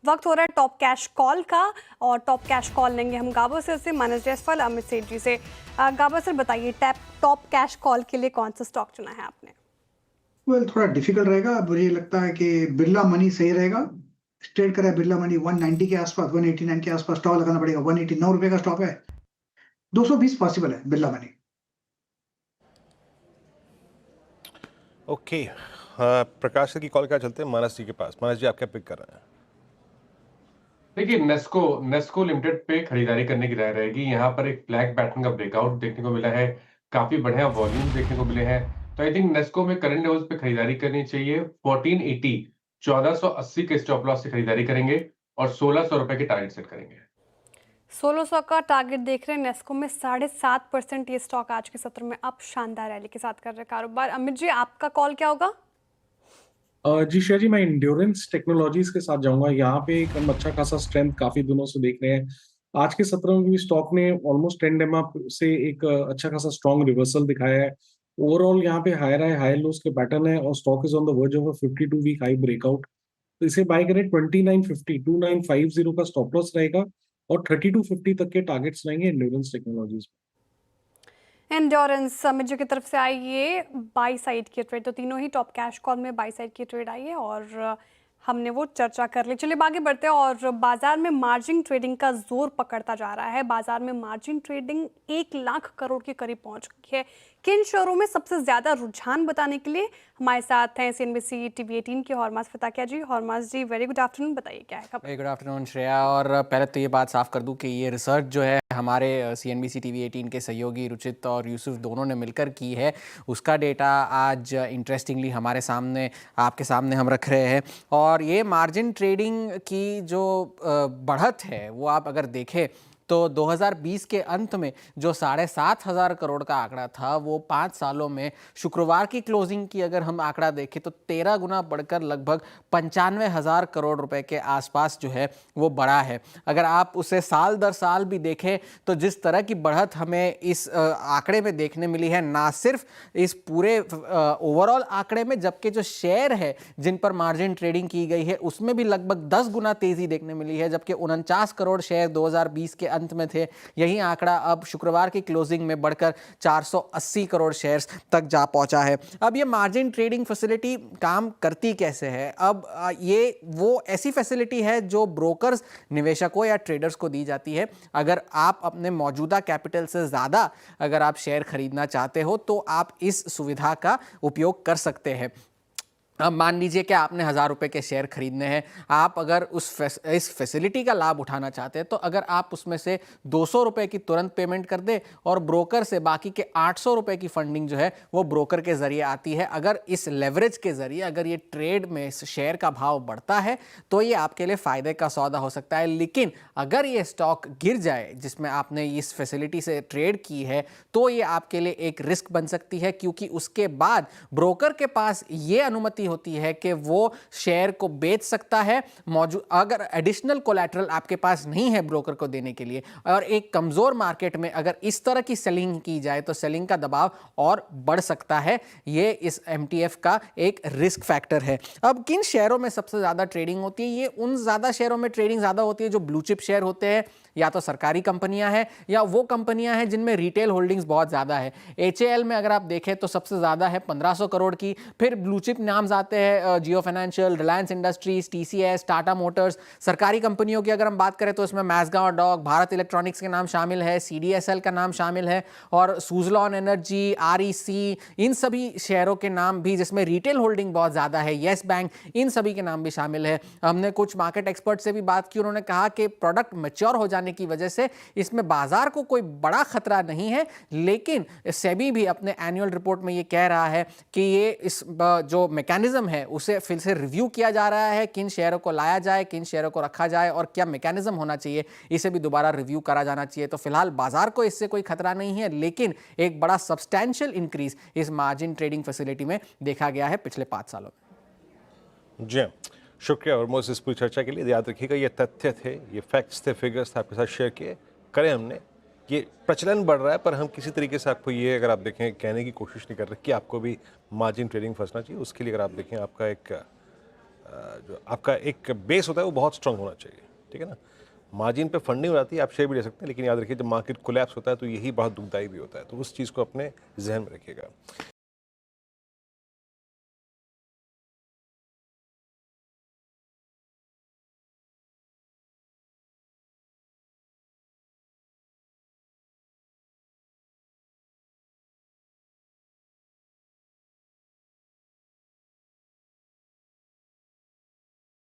वक्त हो रहा है टॉप कैश कॉल का, और टॉप कैश कॉल लेंगे हम गाबा सर से, मानस जायसवाल, अमित सेठ जी से। गाबा सर बताइए, टॉप कैश कॉल के लिए कौन सा स्टॉक चुना है आपने? थोड़ा डिफिकल्ट रहेगा। मुझे लगता है कि बिरला मनी सही रहेगा। स्ट्रेट करें बिरला मनी 190 के आसपास, 189 के आसपास स्टॉक लगाना पड़ेगा। 189 रुपए का स्टॉक है, 220 पॉसिबल है बिरला मनी। ओके, प्रकाश सर की कॉल क्या चलते हैं मानस जी के पास। मानस जी, आप क्या पिक कर रहे हैं? देखिए, नेस्को नेस्को लिमिटेड पे खरीदारी करने की राय रहेगी। यहाँ पर एक ब्लैक पैटर्न का ब्रेकआउट देखने को मिला है, काफी बढ़िया वॉल्यूम देखने को मिले हैं। तो आई थिंक नेस्को में करंट लेवल्स पे खरीदारी करनी चाहिए। 1480 1480 के स्टॉप लॉस से खरीदारी करेंगे और 1600 रुपए के टारगेट सेट करेंगे। 1600 का टारगेट देख रहे हैं। नेस्को में 7.5% ये स्टॉक आज के सत्र में अब शानदार रैली के साथ कर रहे हैं कारोबार। अमित जी, आपका कॉल क्या होगा? जी श्रेया जी, मैं इंड्योरेंस टेक्नोलॉजीज के साथ जाऊंगा। यहाँ पे एक हम अच्छा खासा स्ट्रेंथ काफी दिनों से देख रहे हैं। आज के सत्र में भी स्टॉक ने ऑलमोस्ट 10 एमआ से एक अच्छा खासा स्ट्रॉन्ग रिवर्सल दिखाया है। ओवरऑल यहाँ पे हायर हाई हायर लोस के पैटर्न है और stock is on the verge of 52 week high breakout. तो इसे बाय करें। 2950 का स्टॉप लॉस रहेगा और 3250 तक के टारगेट्स रहेंगे endurance technologies. Endurance Amit ji की तरफ से आई ये बाई साइड की ट्रेड, तो तीनों ही टॉप कैश कॉल में बाई साइड की ट्रेड आई है और हमने वो चर्चा कर ली। चलिए आगे बढ़ते हैं। और बाजार में मार्जिन ट्रेडिंग का जोर पकड़ता जा रहा है। बाजार में मार्जिन ट्रेडिंग 1 लाख करोड़ के करीब पहुंच गई है। किन शेयरों में सबसे ज्यादा रुझान बताने के लिए हमारे साथ हैं CNBC TV18 के हॉर्मास फताकिया जी। हॉर्मास जी, वेरी गुड आफ्टरनून, बताइए क्या है खबर? Very good afternoon Shreya. और पहले तो ये बात साफ कर दूं कि ये रिसर्च जो है हमारे CNBC TV18 के सहयोगी रुचित और यूसुफ दोनों ने मिलकर की है। उसका डेटा आज इंटरेस्टिंगली हमारे सामने, आपके सामने हम रख रहे हैं। और ये मार्जिन ट्रेडिंग की जो बढ़त है वो आप अगर देखें तो 2020 के अंत में जो 7,500 करोड़ का आंकड़ा था, वो 5 सालों में शुक्रवार की क्लोजिंग की अगर हम आंकड़ा देखें तो 13 गुना बढ़कर लगभग 95,000 करोड़ रुपए के आसपास जो है वो बढ़ा है। अगर आप उसे साल दर साल भी देखें तो जिस तरह की बढ़त हमें इस आंकड़े में देखने मिली है, ना सिर्फ इस पूरे ओवरऑल आंकड़े में, जबकि जो शेयर है जिन पर मार्जिन ट्रेडिंग की गई है उसमें भी लगभग 10 गुना तेजी देखने मिली है। जबकि 49 करोड़ शेयर 2020 के अंत में थे, यही आंकड़ा अब शुक्रवार की क्लोजिंग में बढ़कर 480 करोड़ शेयर्स तक जा पहुंचा है। अब ये मार्जिन ट्रेडिंग फैसिलिटी काम करती कैसे है? अब ये वो ऐसी फैसिलिटी है जो ब्रोकर्स, निवेशकों या ट्रेडर्स को दी जाती है। अगर आप अपने मौजूदा कैपिटल से ज़्यादा अगर आप शेयर खरीदना चाहते हो तो आप इस सुविधा का उपयोग कर सकते हैं। अब मान लीजिए कि आपने 1,000 रुपये के शेयर खरीदने हैं। आप अगर इस फैसिलिटी का लाभ उठाना चाहते हैं तो अगर आप उसमें से 200 रुपये की तुरंत पेमेंट कर दें और ब्रोकर से बाकी के 800 रुपये की फंडिंग जो है वो ब्रोकर के जरिए आती है। अगर इस लेवरेज के जरिए अगर ये ट्रेड में इस शेयर का भाव बढ़ता है तो ये आपके लिए फ़ायदे का सौदा हो सकता है। लेकिन अगर ये स्टॉक गिर जाए जिसमें आपने इस फैसिलिटी से ट्रेड की है तो ये आपके लिए एक रिस्क बन सकती है, क्योंकि उसके बाद ब्रोकर के पास ये अनुमति होती है कि वो शेयर को बेच सकता है मौजूद, अगर एडिशनल कोलैटरल आपके पास नहीं है ब्रोकर को देने के लिए। और एक कमजोर मार्केट में अगर इस तरह की सेलिंग की जाए तो सेलिंग का दबाव और बढ़ सकता है। ये इस MTF का एक रिस्क फैक्टर है। अब किन शेयरों में सबसे ज्यादा ट्रेडिंग होती है? ये उन ज्यादा शेयरों में ट्रेडिंग ज्यादा होती है जो ब्लू चिप शेयर होते हैं, या तो सरकारी कंपनियां हैं या वो कंपनियां हैं जिनमें रिटेल होल्डिंग्स बहुत ज्यादा है। HAL में अगर आप देखें तो सबसे ज्यादा है 1500 करोड़ की। फिर ब्लू चिप नाम आते हैं Jio financial, Reliance industries, TCS, Tata motors. सरकारी कंपनियों की अगर हम बात करें तो इसमें मैसगांव डॉक, भारत इलेक्ट्रॉनिक्स के नाम शामिल है, CDSL का नाम शामिल है और सुजलॉन एनर्जी, REC, इन सभी शेयरों के नाम भी जिसमें रिटेल होल्डिंग बहुत ज्यादा है, येस बैंक, इन सभी के नाम भी शामिल है। हमने कुछ मार्केट एक्सपर्ट से भी बात की, उन्होंने कहा कि प्रोडक्ट मैच्योर हो जाने की वजह से इसमें बाजार को कोई बड़ा खतरा नहीं है। लेकिन सेबी भी अपने एनुअल रिपोर्ट में ये कह रहा है कि ये इस जो मैकेनिज्म है उसे फिर से रिव्यू किया जा रहा है, किन शेयरों को लाया जाए, किन शेयरों को रखा जाए और क्या मैकेनिज्म होना चाहिए, इसे भी दोबारा रिव्यू करा जाना चाहिए। तो फिलहाल बाजार को इससे कोई खतरा नहीं है, लेकिन एक बड़ा सब्सटैंशियल इंक्रीज इस मार्जिन ट्रेडिंग फैसिलिटी में देखा गया है पिछले 5 सालों में। जी शुक्रिया और मोस इस पूरी चर्चा के लिए। याद रखिएगा, ये तथ्य थे, ये फैक्ट्स थे, फिगर्स थे, आपके साथ शेयर किए करें हमने। ये प्रचलन बढ़ रहा है पर हम किसी तरीके से आपको ये अगर आप देखें कहने की कोशिश नहीं कर रहे कि आपको भी मार्जिन ट्रेडिंग फंसना चाहिए। उसके लिए अगर आप देखें आपका एक जो आपका एक बेस होता है वो बहुत स्ट्रांग होना चाहिए, ठीक है ना। मार्जिन पे फंडिंग हो जाती है, आप शेयर भी ले सकते हैं, लेकिन याद रखिए जब मार्केट कोलैप्स होता है तो यही बहुत दुखदाई भी होता है, तो उस चीज़ को अपने जहन में रखिएगा।